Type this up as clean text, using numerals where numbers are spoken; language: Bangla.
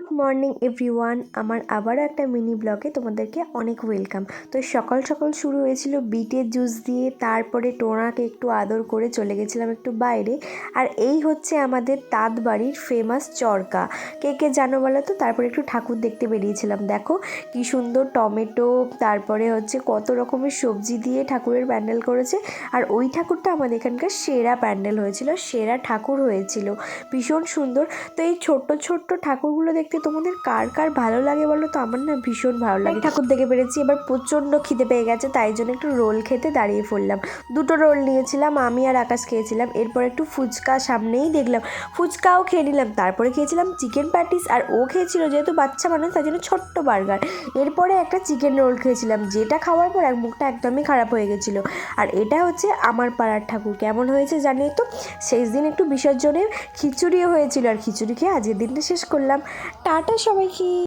গুড মর্নিং এভরিওয়ান, আমার আবারও একটা মিনি ব্লগে তোমাদেরকে অনেক ওয়েলকাম। তো সকাল সকাল শুরু হয়েছিল বিটের জুস দিয়ে, তারপরে টোনাকে একটু আদর করে চলে গেছিলাম একটু বাইরে। আর এই হচ্ছে আমাদের তাঁত বাড়ির ফেমাস চরকা। কে কে জানো বলো তো? তারপরে একটু ঠাকুর দেখতে বেরিয়েছিলাম। দেখো কি সুন্দর টমেটো, তারপরে হচ্ছে কত রকমের সবজি দিয়ে ঠাকুরের প্যান্ডেল করেছে। আর ওই ঠাকুরটা আমাদের এখানকার সেরা প্যান্ডেল হয়েছিল, সেরা ঠাকুর হয়েছিল, ভীষণ সুন্দর। তো এই ছোট্ট ছোট্ট ঠাকুরগুলো দেখতে তোমাদের কার কার ভালো লাগে বলো তো? আমার না ভীষণ ভালো লাগে। ঠাকুর দেখে পেরেছি, এবার প্রচণ্ড খিদে পেয়ে গেছে, তাই জন্য একটু রোল খেতে দাঁড়িয়ে পড়লাম। দুটো রোল নিয়েছিলাম, আমি আর আকাশ খেয়েছিলাম। এরপর একটু ফুচকা সামনেই দেখলাম, ফুচকাও খেয়ে নিলাম। তারপরে খেয়েছিলাম চিকেন প্যাটিস, আর ও খেয়েছিল যেহেতু বাচ্চা মানুষ তাই জন্য ছোট্ট বার্গার। এরপরে একটা চিকেন রোল খেয়েছিলাম, যেটা খাওয়ার পর এক মুখটা একদমই খারাপ হয়ে গেছিলো। আর এটা হচ্ছে আমার পাড়ার ঠাকুর, কেমন হয়েছে জানিয়ে তো। শেষ দিন একটু বিসর্জনের খিচুড়িও হয়েছিল, আর খিচুড়ি খেয়ে আজকের দিনটা শেষ করলাম। টাটা সবাইকে।